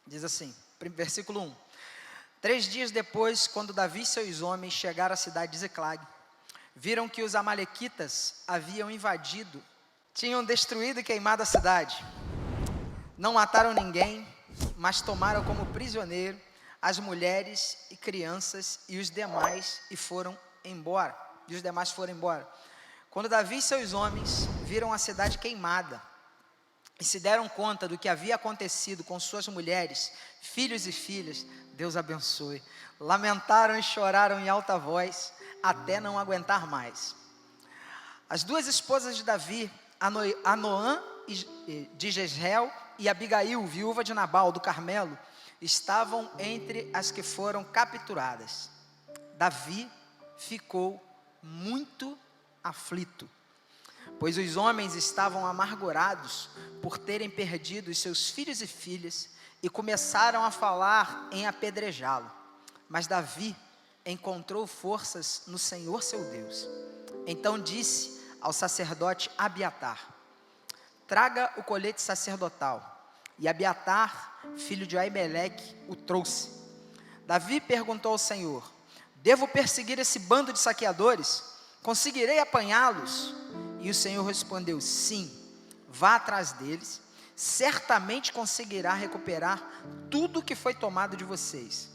Diz assim, versículo 1. 3 dias depois, quando Davi e seus homens chegaram à cidade de Ziclag, viram que os amalequitas haviam invadido, tinham destruído e queimado a cidade. Não mataram ninguém, mas tomaram como prisioneiro as mulheres e crianças e os demais foram embora. Quando Davi e seus homens viram a cidade queimada e se deram conta do que havia acontecido com suas mulheres, filhos e filhas, Deus abençoe, lamentaram e choraram em alta voz, até não aguentar mais. As duas esposas de Davi, Anoã de Jezreel e Abigail, viúva de Nabal do Carmelo, estavam entre as que foram capturadas. Davi ficou muito aflito, pois os homens estavam amargurados por terem perdido os seus filhos e filhas e começaram a falar em apedrejá-lo. Mas Davi encontrou forças no Senhor seu Deus. Então disse ao sacerdote Abiatar: traga o colete sacerdotal. E Abiatar, filho de Aimeleque, o trouxe. Davi perguntou ao Senhor: devo perseguir esse bando de saqueadores? Conseguirei apanhá-los? E o Senhor respondeu: sim, vá atrás deles, certamente conseguirá recuperar tudo que foi tomado de vocês.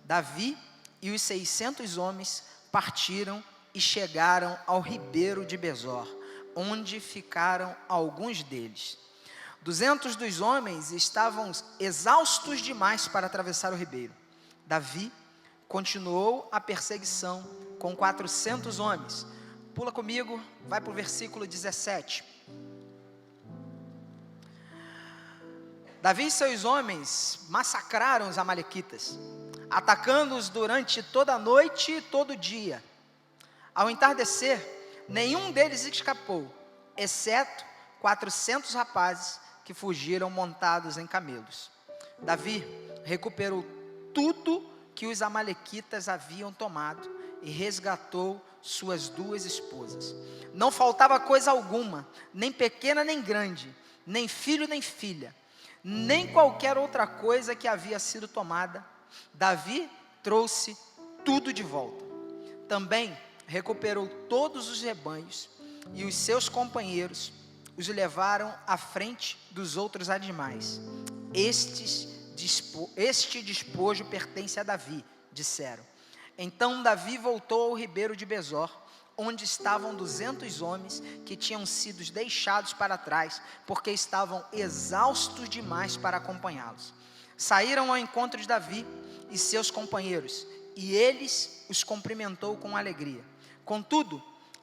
Davi e os 600 homens partiram e chegaram ao ribeiro de Besor, onde ficaram alguns deles. 200 dos homens estavam exaustos demais para atravessar o ribeiro. Davi continuou a perseguição com 400 homens. Pula comigo, vai para o versículo 17. Davi e seus homens massacraram os amalequitas, atacando-os durante toda a noite e todo o dia. Ao entardecer, nenhum deles escapou, exceto 400 rapazes que fugiram montados em camelos. Davi recuperou tudo que os amalequitas haviam tomado e resgatou suas duas esposas. Não faltava coisa alguma, nem pequena nem grande, nem filho nem filha, nem qualquer outra coisa que havia sido tomada. Davi trouxe tudo de volta. Também recuperou todos os rebanhos, e os seus companheiros os levaram à frente dos outros animais. Este despojo pertence a Davi, disseram. Então Davi voltou ao ribeiro de Besor, onde estavam 200 homens que tinham sido deixados para trás, porque estavam exaustos demais para acompanhá-los. Saíram ao encontro de Davi e seus companheiros, e eles os cumprimentou com alegria. Contudo,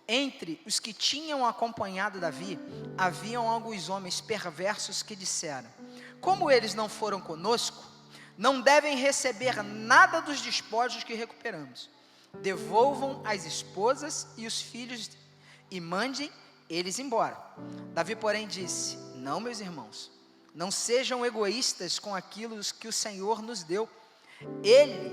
entre os que tinham acompanhado Davi, haviam alguns homens perversos que disseram: como eles não foram conosco, não devem receber nada dos despojos que recuperamos. Devolvam as esposas e os filhos e mandem eles embora. Davi, porém, disse: não, meus irmãos, não sejam egoístas com aquilo que o Senhor nos deu. Ele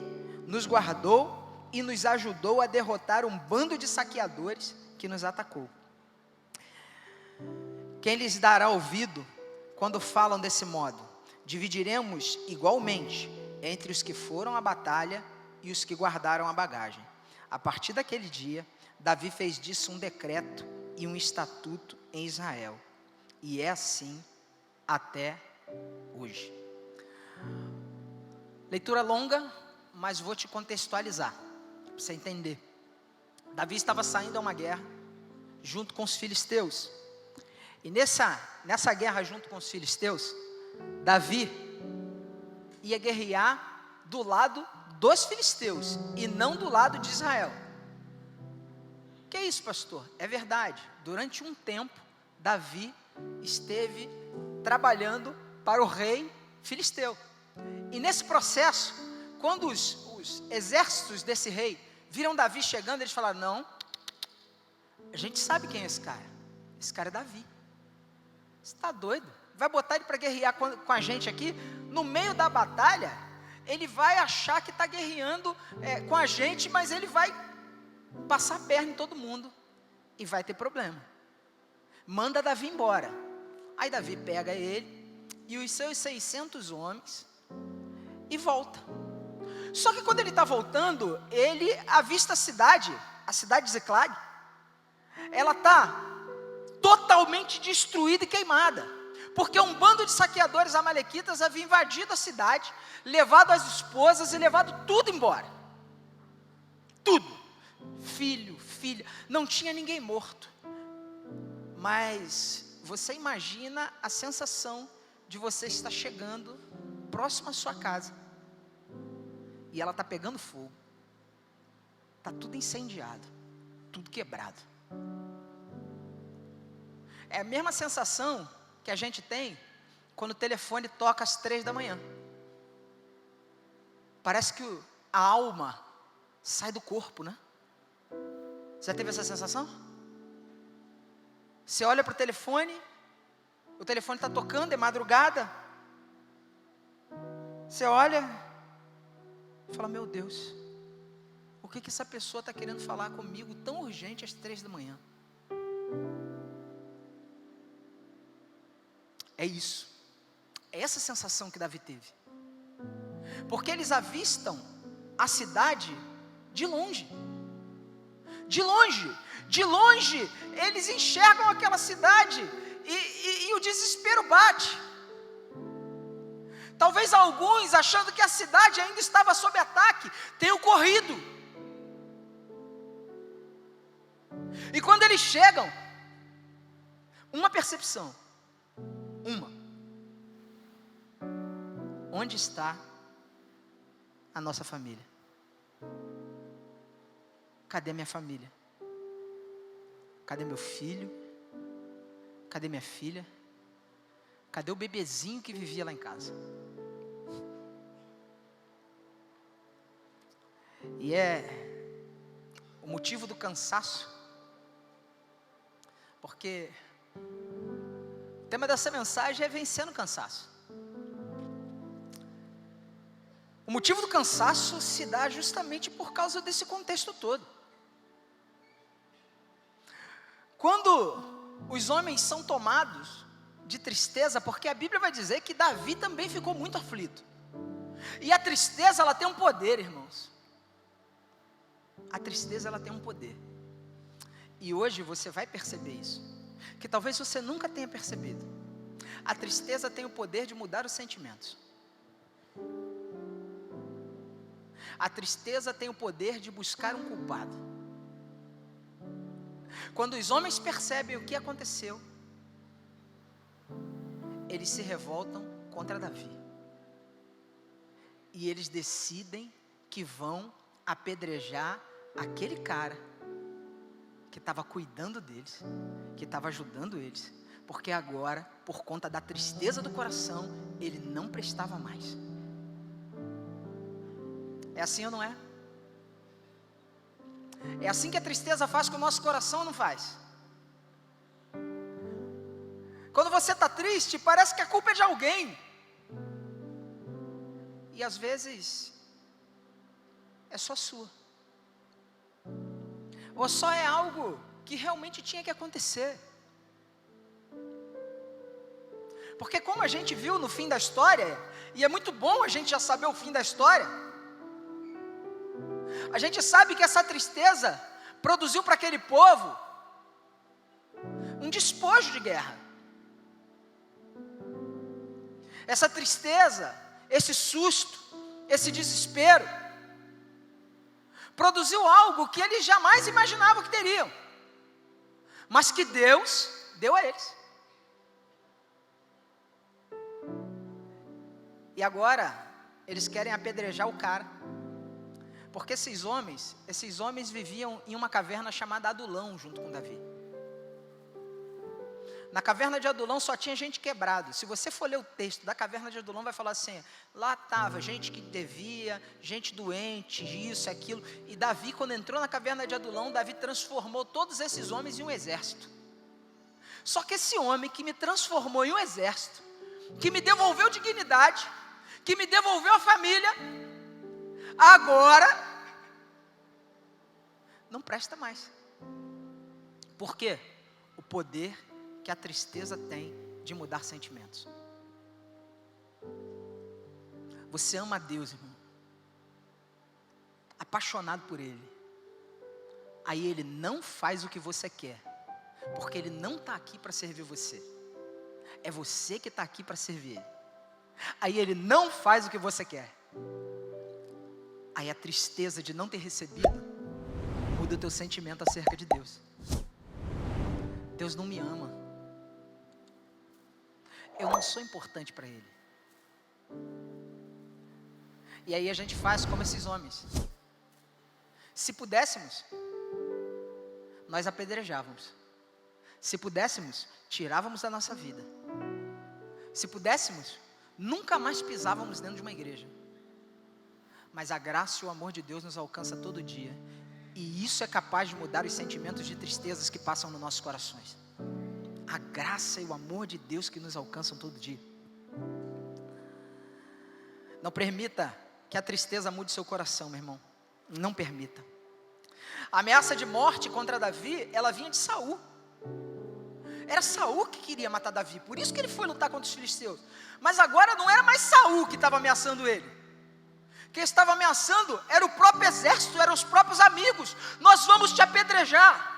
nos guardou e nos ajudou a derrotar um bando de saqueadores que nos atacou. Quem lhes dará ouvido quando falam desse modo? Dividiremos igualmente entre os que foram à batalha e os que guardaram a bagagem. A partir daquele dia, Davi fez disso um decreto e um estatuto em Israel. E é assim até hoje. Leitura longa, mas vou te contextualizar, para você entender. Davi estava saindo a uma guerra, junto com os filisteus. E nessa guerra junto com os filisteus, Davi ia guerrear do lado dos filisteus, e não do lado de Israel. Que é isso, pastor? É verdade, durante um tempo, Davi esteve trabalhando para o rei filisteu. E nesse processo, quando os exércitos desse rei viram Davi chegando, eles falaram: não, a gente sabe quem é esse cara. Esse cara é Davi. Você está doido? Vai botar ele para guerrear com a gente aqui? No meio da batalha, ele vai achar que está guerreando com a gente, mas ele vai passar a perna em todo mundo e vai ter problema. Manda Davi embora. Aí Davi pega ele e os seus 600 homens e volta. Só que quando ele está voltando, ele avista a cidade de Ziclag. Ela está totalmente destruída e queimada, porque um bando de saqueadores amalequitas havia invadido a cidade, levado as esposas e levado tudo embora. Tudo. Filho, filha, não tinha ninguém morto. Mas você imagina a sensação de você estar chegando próximo à sua casa e ela está pegando fogo, está tudo incendiado, tudo quebrado. É a mesma sensação que a gente tem quando o telefone toca às 3 da manhã. Parece que a alma sai do corpo, né? Você já teve essa sensação? Você olha para o telefone está tocando, é madrugada. Você olha e fala, meu Deus, o que essa pessoa está querendo falar comigo tão urgente às 3 da manhã? É isso. É essa sensação que Davi teve. Porque eles avistam a cidade de longe. De longe. De longe, eles enxergam aquela cidade e o desespero bate. Talvez alguns, achando que a cidade ainda estava sob ataque, tenham corrido. E quando eles chegam, uma percepção. Onde está a nossa família? Cadê minha família? Cadê meu filho? Cadê minha filha? Cadê o bebezinho que vivia lá em casa? E é o motivo do cansaço, porque o tema dessa mensagem é vencendo o cansaço. O motivo do cansaço se dá justamente por causa desse contexto todo. Quando os homens são tomados de tristeza, porque a Bíblia vai dizer que Davi também ficou muito aflito. E a tristeza, ela tem um poder, irmãos. A tristeza, ela tem um poder. E hoje você vai perceber isso, que talvez você nunca tenha percebido. A tristeza tem o poder de mudar os sentimentos. A tristeza tem o poder de buscar um culpado. Quando os homens percebem o que aconteceu, eles se revoltam contra Davi. E eles decidem que vão apedrejar aquele cara que estava cuidando deles, que estava ajudando eles, porque agora, por conta da tristeza do coração, ele não prestava mais. É assim ou não é? É assim que a tristeza faz com o nosso coração ou não faz? Quando você está triste, parece que a culpa é de alguém. E às vezes, é só sua. Ou só é algo que realmente tinha que acontecer. Porque como a gente viu no fim da história, e é muito bom a gente já saber o fim da história, a gente sabe que essa tristeza produziu para aquele povo um despojo de guerra. Essa tristeza, esse susto, esse desespero, produziu algo que eles jamais imaginavam que teriam, mas que Deus deu a eles. E agora, eles querem apedrejar o cara, porque esses homens viviam em uma caverna chamada Adulão, junto com Davi. Na caverna de Adulão só tinha gente quebrada. Se você for ler o texto da caverna de Adulão, vai falar assim, lá estava gente que devia, gente doente, isso, aquilo. E Davi, quando entrou na caverna de Adulão, Davi transformou todos esses homens em um exército. Só que esse homem que me transformou em um exército, que me devolveu dignidade, que me devolveu a família, agora não presta mais. Por quê? O poder que a tristeza tem de mudar sentimentos. Você ama a Deus, irmão, apaixonado por Ele, aí Ele não faz o que você quer, porque Ele não está aqui para servir você, é você que está aqui para servir Ele. Aí Ele não faz o que você quer, aí a tristeza de não ter recebido muda o teu sentimento acerca de Deus. Deus não me ama, eu não sou importante para Ele. E aí a gente faz como esses homens. Se pudéssemos, nós apedrejávamos. Se pudéssemos, tirávamos a nossa vida. Se pudéssemos, nunca mais pisávamos dentro de uma igreja. Mas a graça e o amor de Deus nos alcança todo dia. E isso é capaz de mudar os sentimentos de tristezas que passam nos nossos corações. A graça e o amor de Deus que nos alcançam todo dia. Não permita que a tristeza mude seu coração, meu irmão. Não permita. A ameaça de morte contra Davi, ela vinha de Saul. Era Saul que queria matar Davi, por isso que ele foi lutar contra os filisteus. Mas agora não era mais Saul que estava ameaçando ele. Quem estava ameaçando era o próprio exército, eram os próprios amigos. Nós vamos te apedrejar.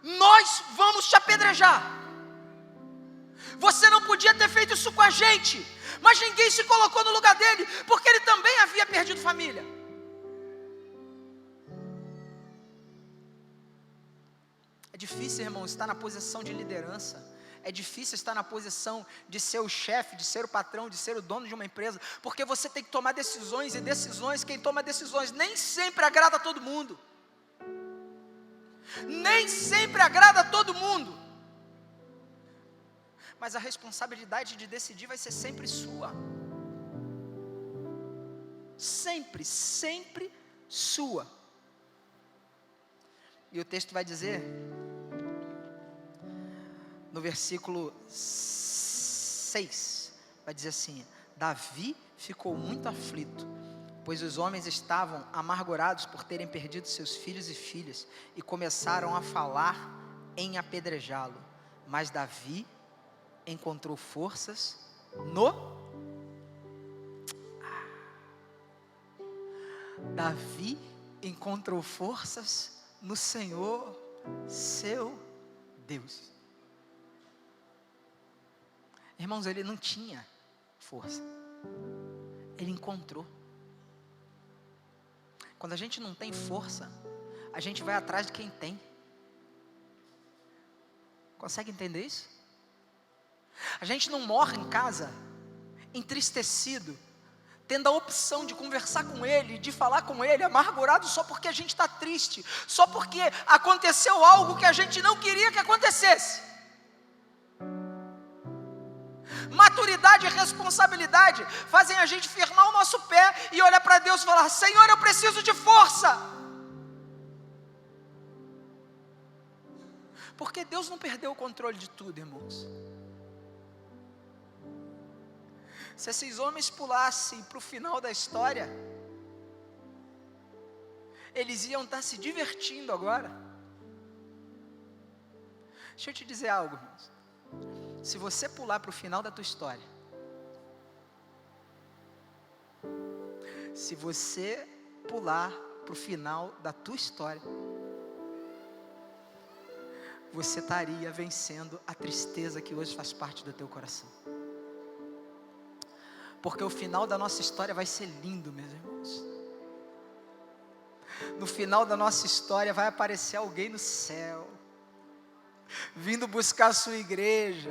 Nós vamos te apedrejar. Você não podia ter feito isso com a gente. Mas ninguém se colocou no lugar dele, porque ele também havia perdido família. É difícil, irmão, estar na posição de liderança. É difícil estar na posição de ser o chefe, de ser o patrão, de ser o dono de uma empresa, porque você tem que tomar decisões, e decisões, quem toma decisões nem sempre agrada a todo mundo. Nem sempre agrada a todo mundo. Mas a responsabilidade de decidir vai ser sempre sua. Sempre, sempre sua. E o texto vai dizer, no versículo 6, vai dizer assim: Davi ficou muito aflito, pois os homens estavam amargurados por terem perdido seus filhos e filhas, e começaram a falar em apedrejá-lo. Mas Davi encontrou forças Davi encontrou forças no Senhor, seu Deus. Irmãos, ele não tinha força, ele encontrou. Quando a gente não tem força, a gente vai atrás de quem tem. Consegue entender isso? A gente não morre em casa entristecido, tendo a opção de conversar com Ele, de falar com Ele, amargurado só porque a gente está triste, só porque aconteceu algo que a gente não queria que acontecesse. Maturidade e responsabilidade fazem a gente firmar o nosso pé e olhar para Deus e falar: Senhor, eu preciso de força. Porque Deus não perdeu o controle de tudo, irmãos. Se esses homens pulassem para o final da história, eles iam estar se divertindo agora. Deixa eu te dizer algo, irmãos. Se você pular para o final da tua história, se você pular para o final da tua história, você estaria vencendo a tristeza que hoje faz parte do teu coração. Porque o final da nossa história vai ser lindo, meus irmãos. No final da nossa história vai aparecer alguém no céu, vindo buscar a sua igreja.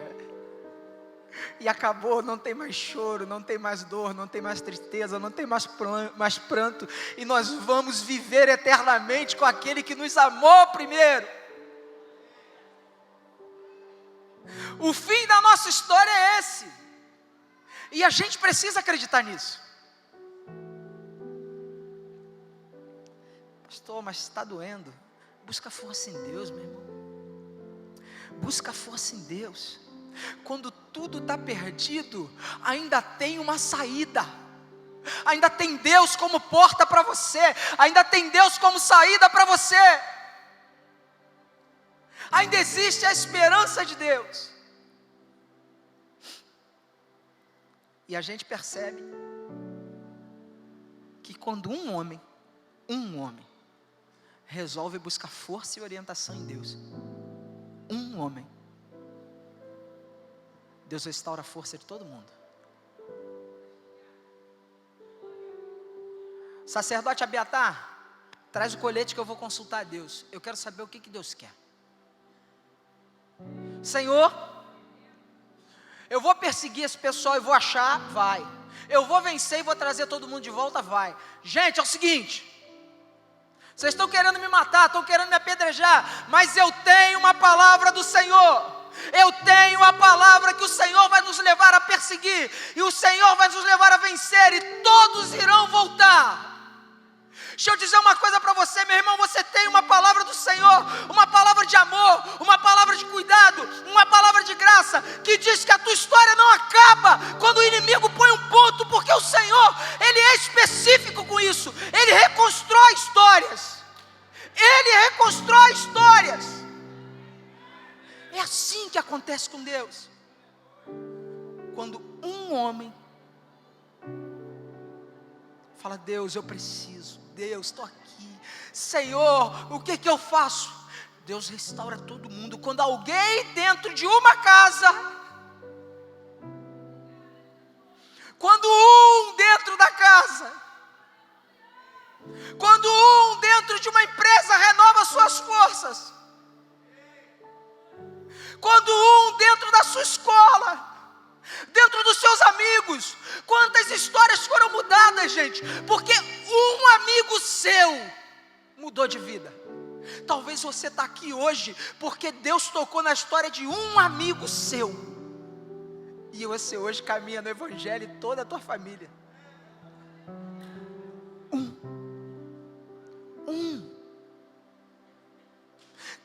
E acabou, não tem mais choro, não tem mais dor, não tem mais tristeza, não tem mais pranto. E nós vamos viver eternamente com aquele que nos amou primeiro. O fim da nossa história é esse. E a gente precisa acreditar nisso. Pastor, mas está doendo. Busca força em Deus, meu irmão. Busca força em Deus. Quando tudo está perdido, ainda tem uma saída. Ainda tem Deus como porta para você. Ainda tem Deus como saída para você. Ainda existe a esperança de Deus. E a gente percebe quando um homem, resolve buscar força e orientação em Deus, um homem, Deus restaura a força de todo mundo. Sacerdote Abiatar, traz o colete que eu vou consultar a Deus. Eu quero saber o que Deus quer. Senhor, eu vou perseguir esse pessoal e vou achar, vai. Eu vou vencer e vou trazer todo mundo de volta, vai. Gente, é o seguinte, vocês estão querendo me matar, estão querendo me apedrejar, mas eu tenho uma palavra do Senhor. Eu tenho a palavra que o Senhor vai nos levar a perseguir, e o Senhor vai nos levar a vencer, e todos irão voltar. Deixa eu dizer uma coisa para você, meu irmão, você tem uma palavra do Senhor, uma palavra de amor, uma palavra de cuidado, uma palavra de graça, que diz que a tua história não acaba quando o inimigo põe um ponto, porque o Senhor, Ele é específico com isso, Ele reconstrói histórias, Ele reconstrói histórias. É assim que acontece com Deus. Quando um homem fala: Deus, eu preciso, Deus, estou aqui, Senhor, o que eu faço? Deus restaura todo mundo. Quando alguém dentro de uma casa, quando um dentro da casa, quando um dentro de uma empresa renova suas forças, quando um dentro da sua escola, dentro dos seus amigos, quantas histórias foram mudadas, gente, porque um amigo seu mudou de vida. Talvez você está aqui hoje porque Deus tocou na história de um amigo seu, e você hoje caminha no Evangelho e toda a tua família.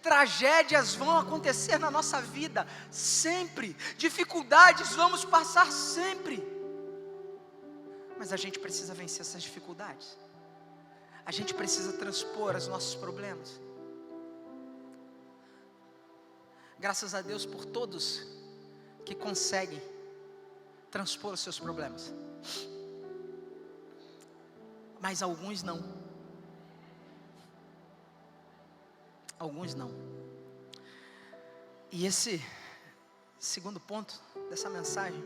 Tragédias vão acontecer na nossa vida sempre, dificuldades vamos passar sempre, mas a gente precisa vencer essas dificuldades, a gente precisa transpor os nossos problemas. Graças a Deus por todos que conseguem transpor os seus problemas, mas alguns não. Alguns não. E esse segundo ponto dessa mensagem,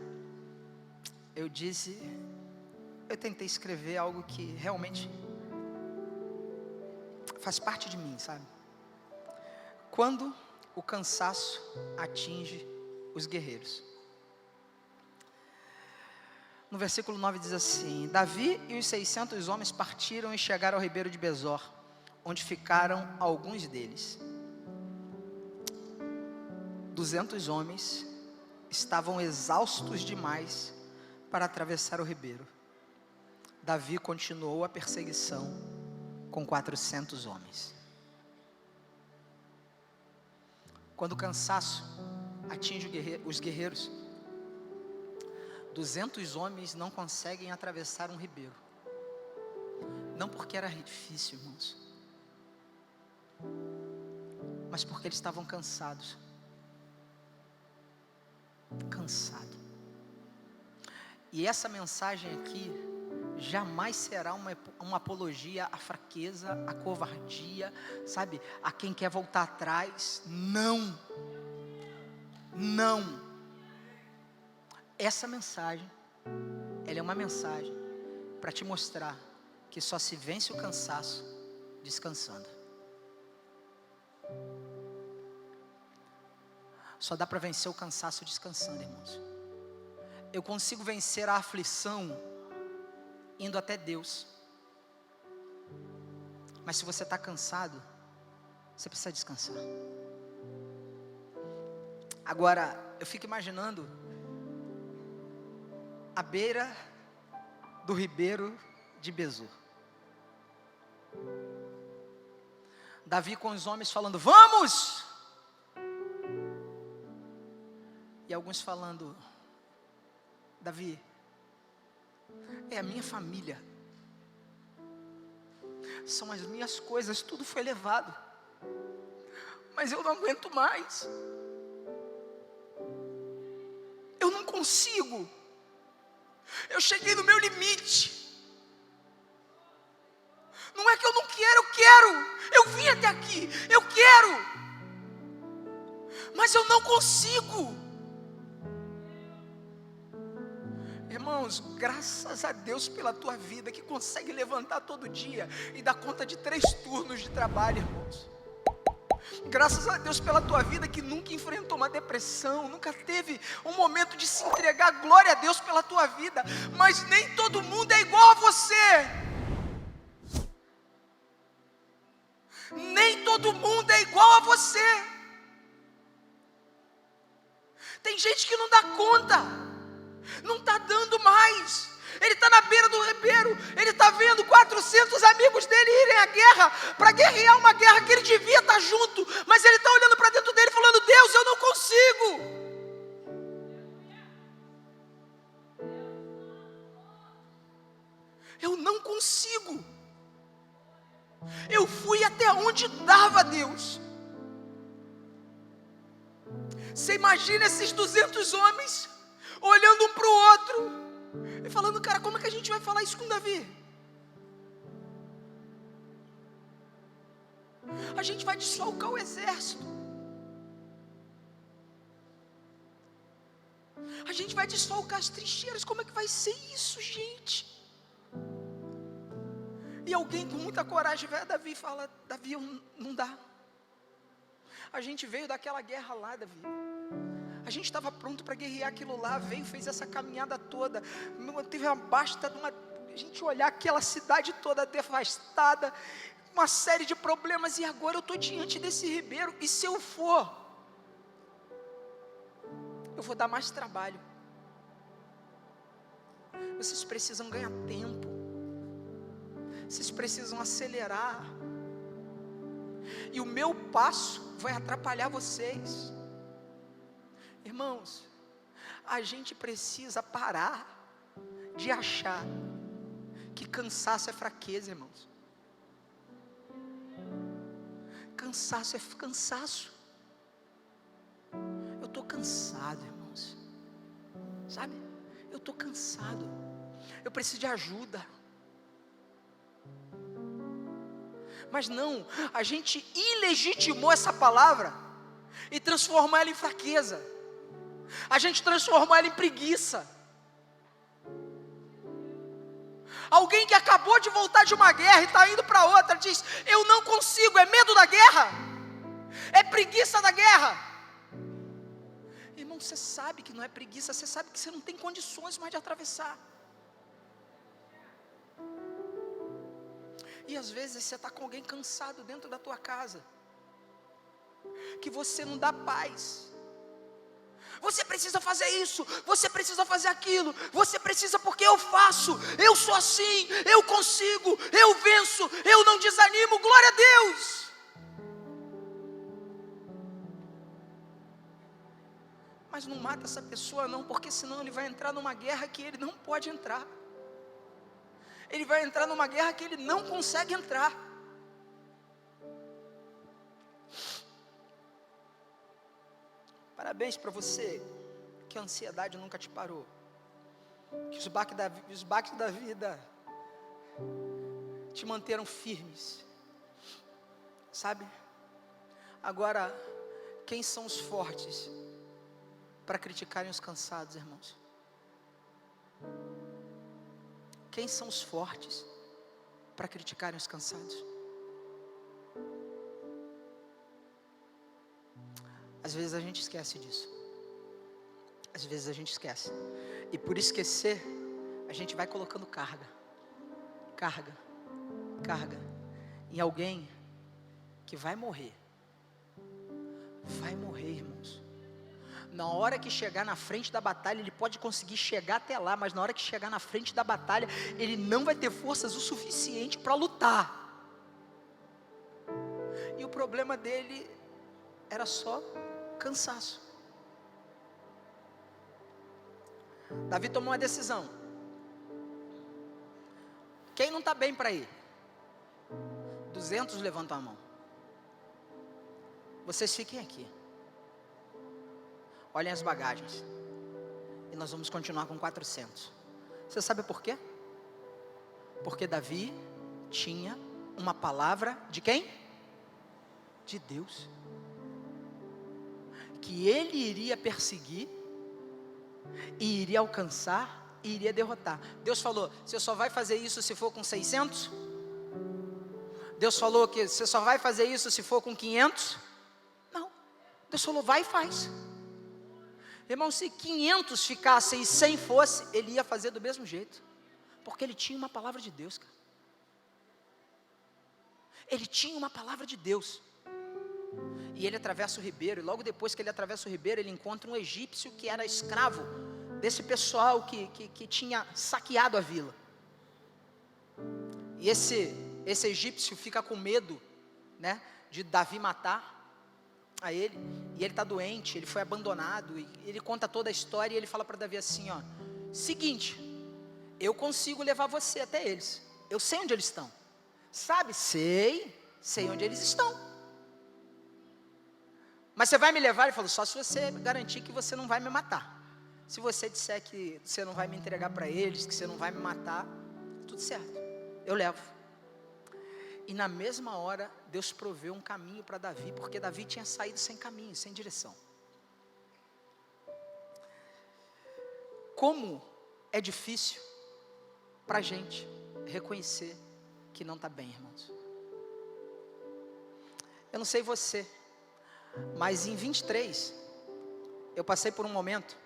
eu tentei escrever algo que realmente faz parte de mim, sabe? Quando o cansaço atinge os guerreiros. No versículo 9 diz assim: Davi e os 600 homens partiram e chegaram ao ribeiro de Besor, onde ficaram alguns deles. 200 homens estavam exaustos demais para atravessar o ribeiro. Davi continuou a perseguição com 400 homens. Quando o cansaço atinge os guerreiros, 200 homens não conseguem atravessar um ribeiro. Não porque era difícil, irmãos, mas porque eles estavam cansados. E essa mensagem aqui jamais será uma apologia à fraqueza, à covardia, sabe, a quem quer voltar atrás. Não. Essa mensagem, ela é uma mensagem para te mostrar que só se vence o cansaço descansando. Só dá para vencer o cansaço descansando, irmãos. Eu consigo vencer a aflição indo até Deus, mas se você está cansado, você precisa descansar. Agora, eu fico imaginando à beira do ribeiro de Besor, Davi com os homens falando: vamos! E alguns falando: Davi, é a minha família, são as minhas coisas, tudo foi levado, mas eu não aguento mais, eu não consigo, eu cheguei no meu limite. vim até aqui, eu quero, mas eu não consigo. Irmãos, graças a Deus pela tua vida, que consegue levantar todo dia e dar conta de 3 turnos de trabalho, irmãos. Graças a Deus pela tua vida, que nunca enfrentou uma depressão, nunca teve um momento de se entregar. Glória a Deus pela tua vida, mas nem todo mundo é igual a você. Nem todo mundo é igual a você. Tem gente que não dá conta, não está dando mais. Ele está na beira do ribeiro, ele está vendo 400 amigos dele irem à guerra, para guerrear uma guerra que ele devia estar junto, mas ele está olhando para dentro dele falando: Deus, eu não consigo. Eu não consigo. Eu fui até onde dava, Deus. Você imagina esses 200 homens olhando um para o outro e falando: cara, como é que a gente vai falar isso com Davi? A gente vai desfalcar o exército, a gente vai desfalcar as trincheiras. Como é que vai ser isso, gente? E alguém com muita coragem vai a Davi e fala: Davi, não dá. A gente veio daquela guerra lá, Davi. A gente estava pronto para guerrear aquilo lá. Veio, fez essa caminhada toda. Teve uma basta de a gente olhar aquela cidade toda devastada, uma série de problemas. E agora eu estou diante desse ribeiro. E se eu for, eu vou dar mais trabalho. Vocês precisam ganhar tempo. Vocês precisam acelerar. E o meu passo vai atrapalhar vocês. Irmãos, a gente precisa parar de achar que cansaço é fraqueza, irmãos. Cansaço é cansaço. Eu estou cansado, irmãos. Sabe? Eu estou cansado. Eu preciso de ajuda. Mas não, a gente ilegitimou essa palavra e transformou ela em fraqueza. A gente transformou ela em preguiça. Alguém que acabou de voltar de uma guerra e está indo para outra diz: eu não consigo. É medo da guerra? É preguiça da guerra? Irmão, você sabe que não é preguiça. Você sabe que você não tem condições mais de atravessar. E às vezes você está com alguém cansado dentro da tua casa, que você não dá paz. Você precisa fazer isso, você precisa fazer aquilo, você precisa porque eu faço, eu sou assim, eu consigo, eu venço, eu não desanimo, glória a Deus. Mas não mata essa pessoa não, porque senão ele vai entrar numa guerra que ele não pode entrar. Ele vai entrar numa guerra que ele não consegue entrar. Parabéns para você, que a ansiedade nunca te parou, que os baques da vida te manteram firmes, sabe? Agora, quem são os fortes para criticarem os cansados, irmãos? Quem são os fortes para criticarem os cansados? Às vezes a gente esquece disso. Às vezes a gente esquece. E por esquecer, a gente vai colocando carga em alguém que vai morrer. Vai morrer, irmãos. Na hora que chegar na frente da batalha, ele pode conseguir chegar até lá, mas na hora que chegar na frente da batalha, ele não vai ter forças o suficiente para lutar. E o problema dele era só cansaço. Davi tomou uma decisão. Quem não está bem para ir? 200 levantam a mão. Vocês fiquem aqui. Olhem as bagagens. E nós vamos continuar com 400. Você sabe por quê? Porque Davi tinha uma palavra de quem? de Deus, que ele iria perseguir, e iria alcançar, e iria derrotar. Deus falou: você só vai fazer isso se for com 600? Deus falou que você só vai fazer isso se for com 500? Não, Deus falou: vai e faz. Irmão, se 500 ficassem e 100 fosse, ele ia fazer do mesmo jeito, porque ele tinha uma palavra de Deus, cara. Ele tinha uma palavra de Deus. E ele atravessa o ribeiro, e logo depois que ele atravessa o ribeiro, ele encontra um egípcio que era escravo desse pessoal que tinha saqueado a vila. E esse egípcio fica com medo, né, de Davi matar a ele, e ele está doente, ele foi abandonado, e ele conta toda a história, e ele fala para Davi assim, ó: seguinte, eu consigo levar você até eles, eu sei onde eles estão, sabe? Sei onde eles estão. Mas você vai me levar? Ele falou: só se você garantir que você não vai me matar. Se você disser que você não vai me entregar para eles, que você não vai me matar, tudo certo, eu levo. E na mesma hora, Deus proveu um caminho para Davi, porque Davi tinha saído sem caminho, sem direção. Como é difícil para a gente reconhecer que não está bem, irmãos. Eu não sei você, mas em 23, eu passei por um momento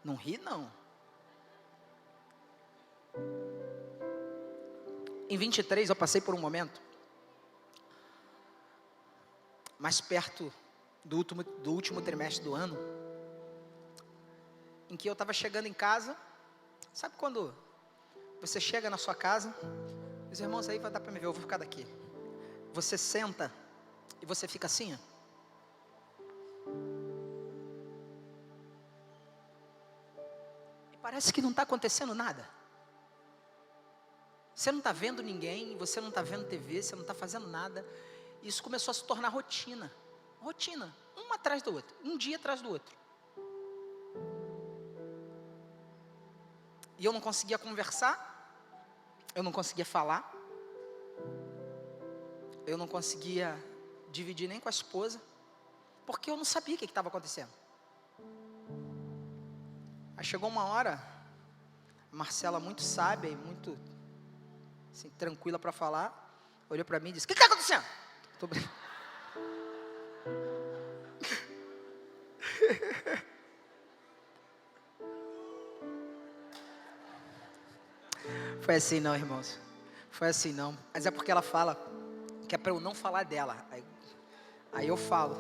Não ri não. Em 23 eu passei por um momento mais perto do último trimestre do ano, em que eu estava chegando em casa. Sabe quando você chega na sua casa, os irmãos aí vai dar para me ver, eu vou ficar daqui. Você senta e você fica assim, ó. Parece que não está acontecendo nada. Você não está vendo ninguém, você não está vendo TV, você não está fazendo nada. Isso começou a se tornar rotina. Rotina, uma atrás do outro, um dia atrás do outro. E eu não conseguia conversar, eu não conseguia falar, eu não conseguia dividir nem com a esposa, porque eu não sabia o que estava acontecendo. Aí chegou uma hora, a Marcela, muito sábia e muito assim, tranquila para falar, olhou para mim e disse: o que está acontecendo? Tô brincando. Foi assim não, irmãos. Foi assim não. Mas é porque ela fala que é para eu não falar dela. Aí eu falo.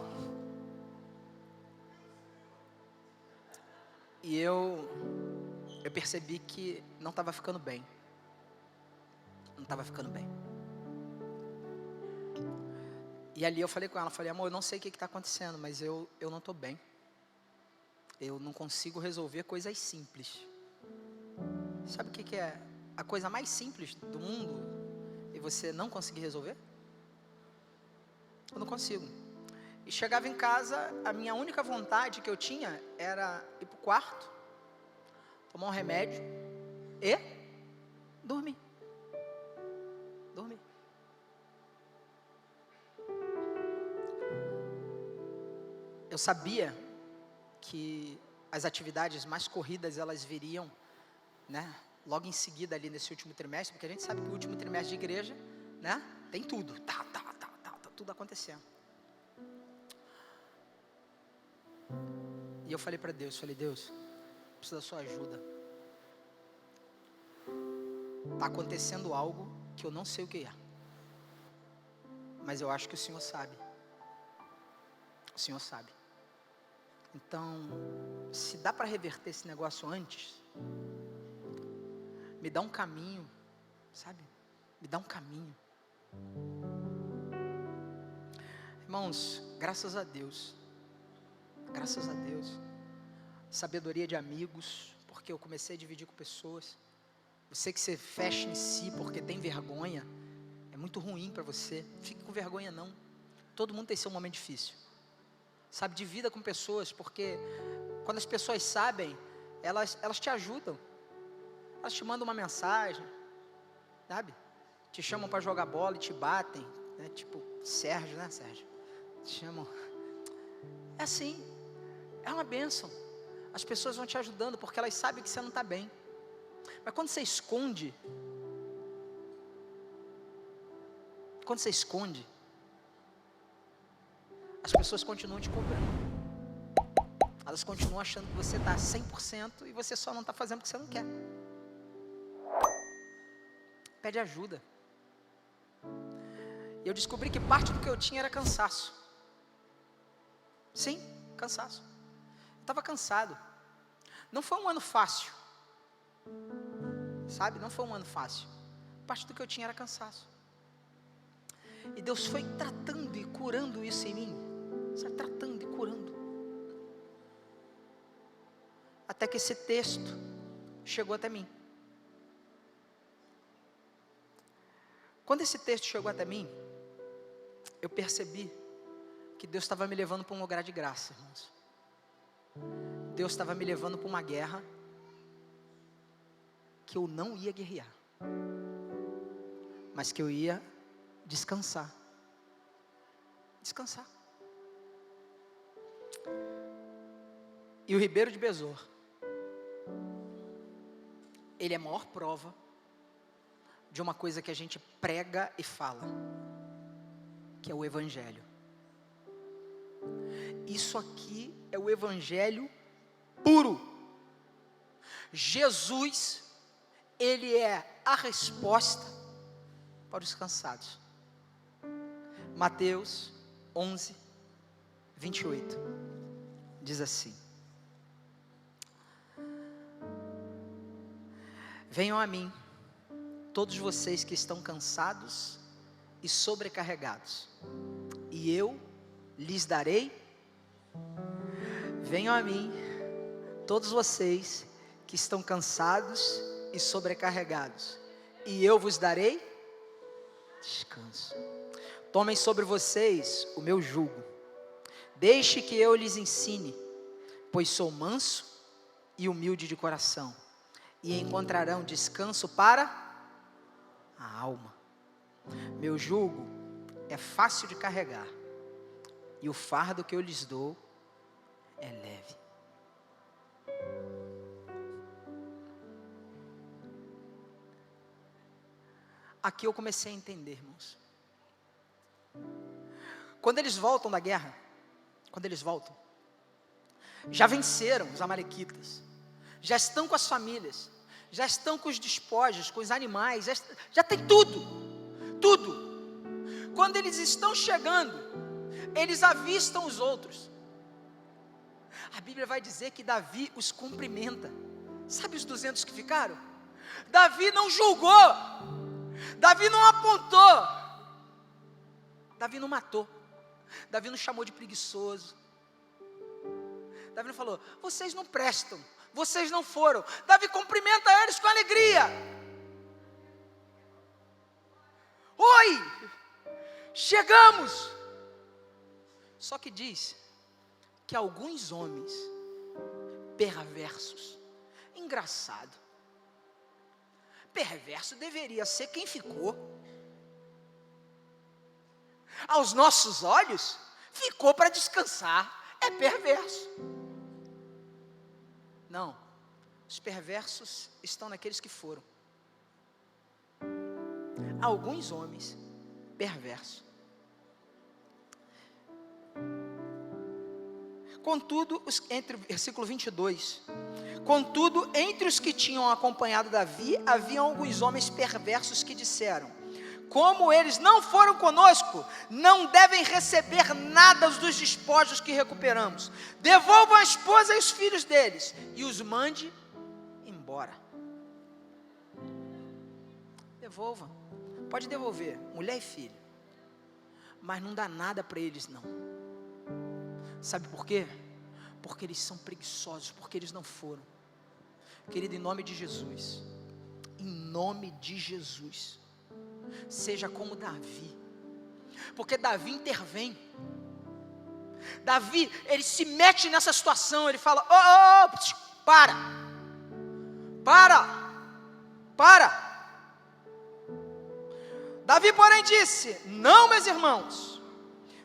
E eu percebi que não estava ficando bem. Não estava ficando bem. E ali eu falei com ela, falei: amor, eu não sei o que está acontecendo, mas eu não estou bem. Eu não consigo resolver coisas simples. Sabe o que é a coisa mais simples do mundo e você não conseguir resolver? Eu não consigo. E chegava em casa, a minha única vontade que eu tinha era ir para o quarto, tomar um remédio e dormir. Dormir. Eu sabia que as atividades mais corridas, elas viriam, né, logo em seguida ali nesse último trimestre, porque a gente sabe que o último trimestre de igreja, né, tem tudo, tá tudo acontecendo. E eu falei para Deus, Deus, preciso da sua ajuda. Está acontecendo algo que eu não sei o que é, mas eu acho que o Senhor sabe. O Senhor sabe. Então, se dá para reverter esse negócio antes, me dá um caminho, sabe? Me dá um caminho. Irmãos, graças a Deus, sabedoria de amigos, porque eu comecei a dividir com pessoas. Eu sei que você fecha em si porque tem vergonha, é muito ruim para você. Fique com vergonha não. Todo mundo tem seu momento difícil. Sabe, divida com pessoas, porque quando as pessoas sabem, elas te ajudam. Elas te mandam uma mensagem, sabe? Te chamam para jogar bola e te batem, né? Tipo Sérgio, né, Sérgio? Te chamam. É assim, é uma bênção. As pessoas vão te ajudando porque elas sabem que você não está bem. Mas quando você esconde, as pessoas continuam te cobrando. Elas continuam achando que você está 100% e você só não está fazendo o que você não quer. Pede ajuda. E eu descobri que parte do que eu tinha era cansaço. Sim, cansaço. Eu estava cansado. Não foi um ano fácil. Sabe, não foi um ano fácil. Parte do que eu tinha era cansaço. E Deus foi tratando e curando isso em mim. Sabe, tratando e curando. Até que esse texto chegou até mim. Quando esse texto chegou até mim, eu percebi que Deus estava me levando para um lugar de graça, irmãos. Deus estava me levando para uma guerra que eu não ia guerrear, mas que eu ia descansar. Descansar. E o Ribeiro de Besor, ele é a maior prova de uma coisa que a gente prega e fala, que é o Evangelho. Isso aqui é o Evangelho puro. Jesus, ele é a resposta para os cansados. Mateus 11, 28, diz assim: venham a mim, todos vocês que estão cansados e sobrecarregados, e eu lhes darei. Venham a mim, todos vocês que estão cansados e sobrecarregados, e eu vos darei descanso. Tomem sobre vocês o meu jugo, deixe que eu lhes ensine, pois sou manso e humilde de coração, e encontrarão descanso para a alma. Meu jugo é fácil de carregar, e o fardo que eu lhes dou é leve. Aqui eu comecei a entender, irmãos. Quando eles voltam da guerra, já venceram os amalequitas, já estão com as famílias, já estão com os despojos, com os animais, já tem tudo. Quando eles estão chegando, eles avistam os outros. A Bíblia vai dizer que Davi os cumprimenta. Sabe os 200 que ficaram? Davi não julgou, Davi não apontou, Davi não matou, Davi não chamou de preguiçoso, Davi não falou, vocês não prestam, vocês não foram. Davi cumprimenta eles com alegria. Oi, chegamos. Só que diz que alguns homens perversos, engraçado, perverso deveria ser quem ficou. Aos nossos olhos, ficou para descansar, é perverso. Não, os perversos estão naqueles que foram. Alguns homens perversos. Contudo, entre o versículo 22, contudo, entre os que tinham acompanhado Davi, haviam alguns homens perversos que disseram, como eles não foram conosco, não devem receber nada dos despojos que recuperamos. Devolvam a esposa e os filhos deles, e os mande embora. Devolvam, pode devolver, mulher e filho, mas não dá nada para eles não. Sabe por quê? Porque eles são preguiçosos, porque eles não foram. Querido, em nome de Jesus, seja como Davi, porque Davi intervém. Davi, ele se mete nessa situação, ele fala, para, Para! Davi, porém, disse: não, meus irmãos,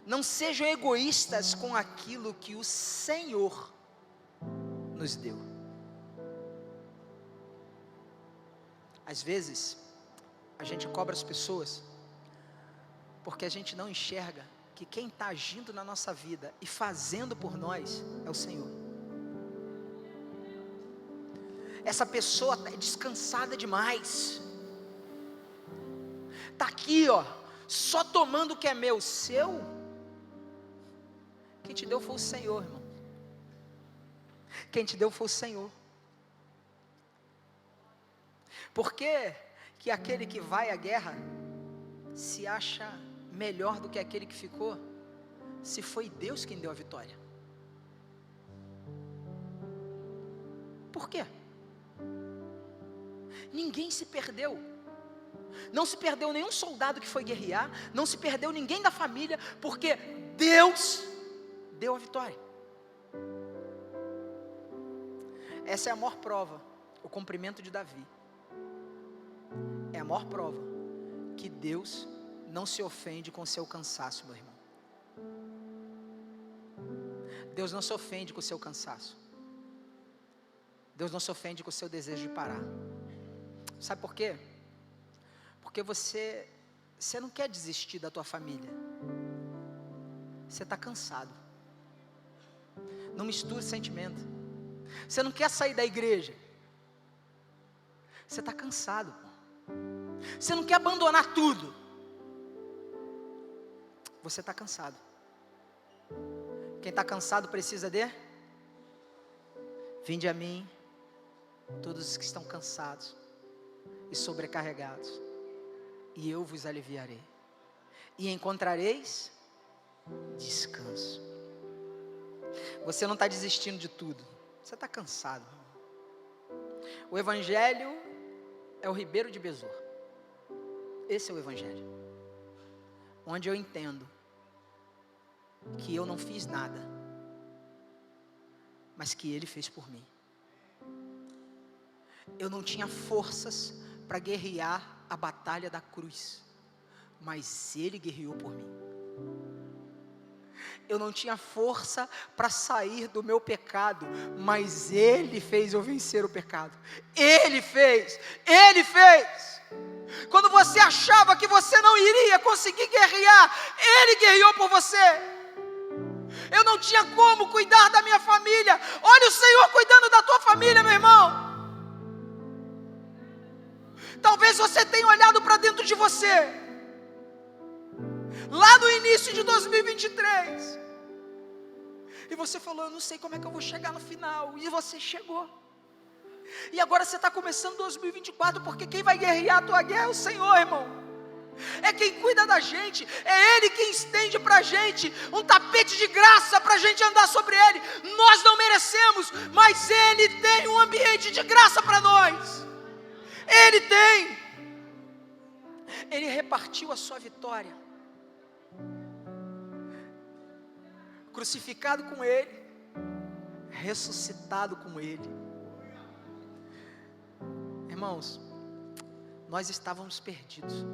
não sejam egoístas com aquilo que o Senhor nos deu. Às vezes, a gente cobra as pessoas, porque a gente não enxerga que quem está agindo na nossa vida e fazendo por nós é o Senhor. Essa pessoa está descansada demais, está aqui, ó, só tomando o que é meu. Seu, quem te deu foi o Senhor, irmão. Quem te deu foi o Senhor. Por que aquele que vai à guerra se acha melhor do que aquele que ficou, se foi Deus quem deu a vitória? Por quê? Ninguém se perdeu. Não se perdeu nenhum soldado que foi guerrear, não se perdeu ninguém da família, porque Deus deu a vitória. Essa é a maior prova, o cumprimento de Davi. É a maior prova que Deus não se ofende com o seu cansaço, meu irmão. Deus não se ofende com o seu cansaço. Deus não se ofende com o seu desejo de parar. Sabe por quê? Porque você não quer desistir da tua família. Você está cansado. Não misture sentimento. Você não quer sair da igreja. Você está cansado. Você não quer abandonar tudo. Você está cansado. Quem está cansado precisa de? Vinde a mim, todos os que estão cansados e sobrecarregados, e eu vos aliviarei, e encontrareis descanso. Você não está desistindo de tudo, você está cansado. O Evangelho é o Ribeiro de Besor. Esse é o Evangelho, onde eu entendo que eu não fiz nada, mas que Ele fez por mim. Eu não tinha forças para guerrear a batalha da cruz, mas Ele guerreou por mim. Eu não tinha força para sair do meu pecado, mas Ele fez eu vencer o pecado. Ele fez, Ele fez. Quando você achava que você não iria conseguir guerrear, Ele guerreou por você. Eu não tinha como cuidar da minha família. Olha o Senhor cuidando da tua família, meu irmão. Talvez você tenha olhado para dentro de você, lá no início de 2023, e você falou: eu não sei como é que eu vou chegar no final. E você chegou. E agora você está começando 2024, porque quem vai guerrear a tua guerra é o Senhor, irmão. É quem cuida da gente, é Ele quem estende para a gente um tapete de graça para a gente andar sobre ele. Nós não merecemos, mas Ele tem um ambiente de graça para nós. Ele tem. Ele repartiu a sua vitória, crucificado com Ele, ressuscitado com Ele. Irmãos, nós estávamos perdidos.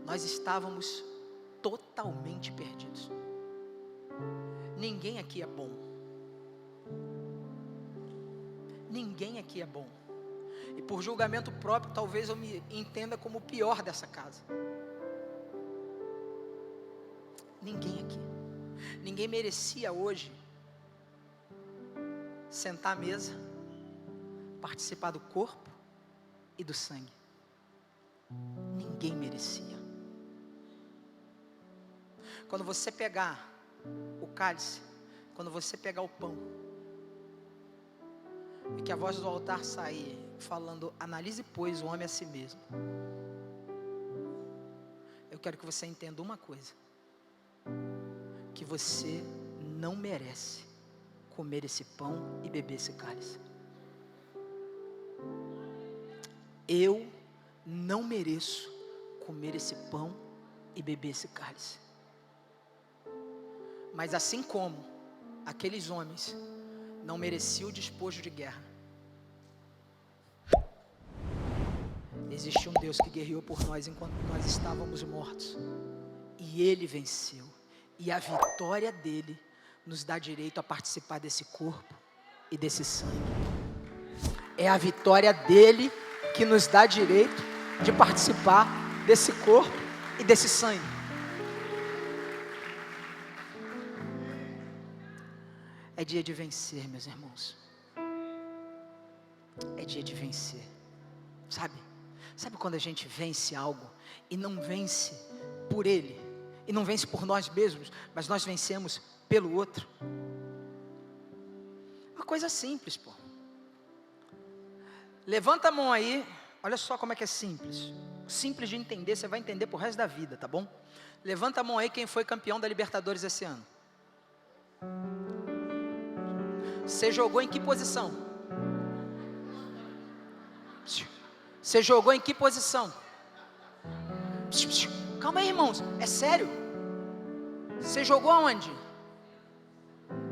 Nós estávamos totalmente perdidos. Ninguém aqui é bom. Ninguém aqui é bom. E por julgamento próprio, talvez eu me entenda como o pior dessa casa. Ninguém aqui. Ninguém merecia hoje sentar à mesa, participar do corpo e do sangue. Ninguém merecia. Quando você pegar o cálice, quando você pegar o pão, e que a voz do altar sair falando: analise pois o homem a si mesmo. Eu quero que você entenda uma coisa: que você não merece comer esse pão e beber esse cálice. Eu não mereço comer esse pão e beber esse cálice. Mas assim como aqueles homens não mereciam o despojo de guerra, Existe um Deus que guerreou por nós enquanto nós estávamos mortos. E Ele venceu. E a vitória dEle nos dá direito a participar desse corpo e desse sangue. É a vitória dEle que nos dá direito de participar desse corpo e desse sangue. É dia de vencer, meus irmãos. É dia de vencer. Sabe quando a gente vence algo e não vence por Ele, e não vence por nós mesmos, mas nós vencemos pelo outro? Uma coisa simples, pô. Levanta a mão aí, olha só como é que é simples. Simples de entender, você vai entender pro resto da vida, tá bom? Levanta a mão aí quem foi campeão da Libertadores esse ano. Você jogou em que posição? Você jogou em que posição? Calma aí, irmãos, é sério. Você jogou aonde?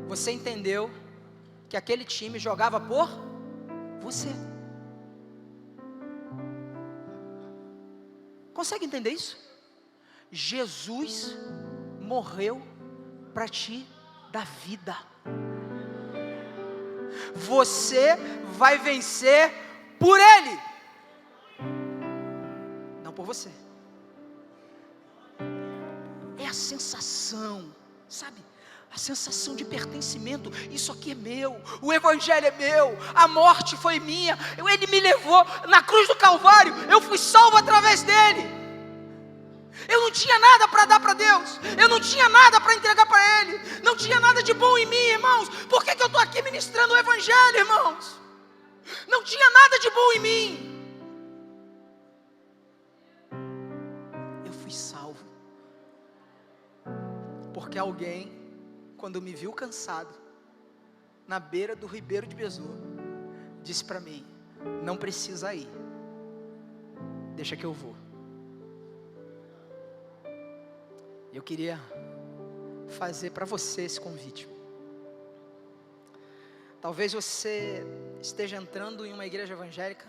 Você entendeu que aquele time jogava por você. Consegue entender isso? Jesus morreu para te dar vida. Você vai vencer por Ele, não por você. É a sensação, sabe? A sensação de pertencimento. Isso aqui é meu, o Evangelho é meu, a morte foi minha, Ele me levou na cruz do Calvário, eu fui salvo através dEle. Eu não tinha nada para dar para Deus, eu não tinha nada para entregar para Ele, não tinha nada de bom em mim, irmãos. Por que eu estou aqui ministrando o Evangelho, irmãos? Não tinha nada de bom em mim. Eu fui salvo, porque alguém, quando me viu cansado, na beira do ribeiro de Besor, disse para mim: não precisa ir, deixa que eu vou. Eu queria fazer para você esse convite. Talvez você esteja entrando em uma igreja evangélica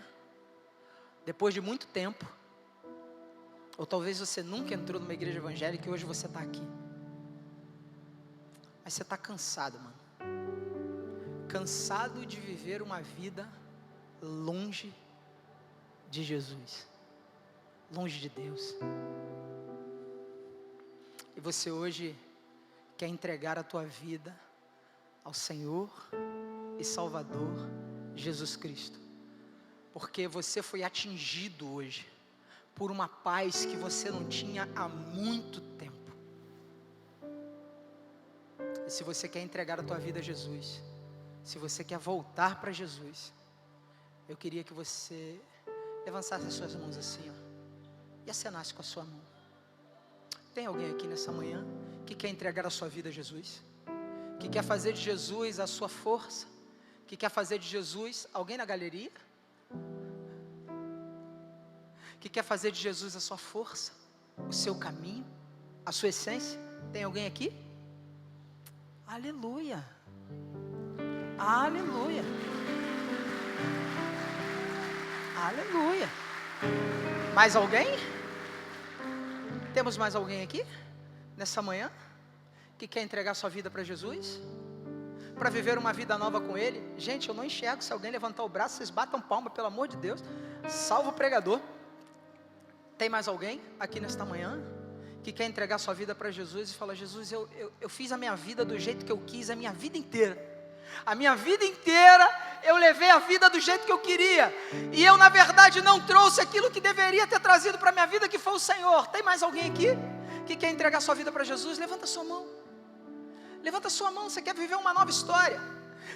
depois de muito tempo, ou talvez você nunca entrou numa igreja evangélica e hoje você está aqui. Mas você está cansado, mano. Cansado de viver uma vida longe de Jesus, longe de Deus. E você hoje quer entregar a tua vida ao Senhor e Salvador Jesus Cristo, porque você foi atingido hoje por uma paz que você não tinha há muito tempo. E se você quer entregar a tua vida a Jesus, se você quer voltar para Jesus, eu queria que você levantasse as suas mãos assim, ó, e acenasse com a sua mão. Tem alguém aqui nessa manhã que quer entregar a sua vida a Jesus? Que quer fazer de Jesus a sua força? Que quer fazer de Jesus, alguém na galeria? Que quer fazer de Jesus a sua força, o seu caminho, a sua essência? Tem alguém aqui? Aleluia! Aleluia! Aleluia! Mais alguém? Temos mais alguém aqui, nessa manhã, que quer entregar sua vida para Jesus? Para viver uma vida nova com Ele? Gente, eu não enxergo. Se alguém levantar o braço, vocês batam palma, pelo amor de Deus. Salve o pregador. Tem mais alguém aqui nesta manhã que quer entregar sua vida para Jesus e fala: Jesus, eu fiz a minha vida do jeito que eu quis a minha vida inteira. A minha vida inteira eu levei a vida do jeito que eu queria, e eu na verdade não trouxe aquilo que deveria ter trazido para a minha vida, que foi o Senhor. Tem mais alguém aqui que quer entregar sua vida para Jesus? Levanta sua mão. Levanta sua mão. Você quer viver uma nova história?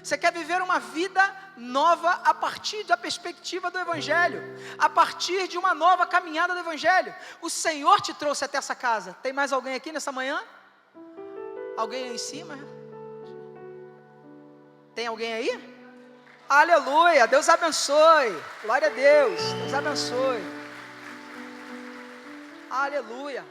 Você quer viver uma vida nova a partir da perspectiva do Evangelho, a partir de uma nova caminhada do Evangelho? O Senhor te trouxe até essa casa. Tem mais alguém aqui nessa manhã? Alguém aí em cima? Tem alguém aí? Aleluia, Deus abençoe. Glória a Deus, Deus abençoe. Aleluia.